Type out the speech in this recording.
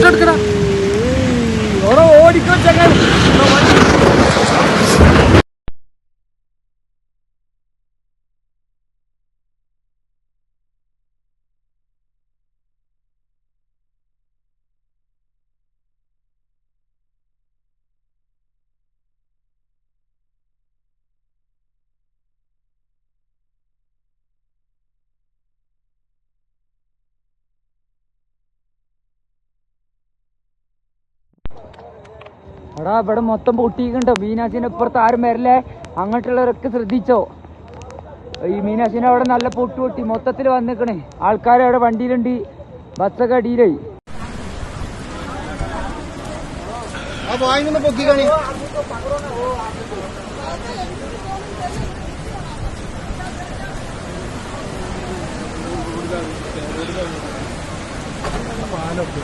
എടുക്കടാ ഓടിക്കോ ചങ്ങായി. എടാ ഇവിടെ മൊത്തം പൊട്ടിക്കണ്ടോ. മീനാശിന്റെ ഇപ്പുറത്ത് ആരും വരല്ലേ. അങ്ങോട്ടുള്ളവരൊക്കെ ശ്രദ്ധിച്ചോ. ഈ മീനാശിന്റെ അവിടെ നല്ല പൊട്ടി മൊത്തത്തിൽ വന്നിക്കണേ. ആൾക്കാർ അവിടെ വണ്ടിയിലുണ്ട്, ബസ്സൊക്കെ അടിയിലായി. പൊക്കിക്കണി പാലൊക്കെ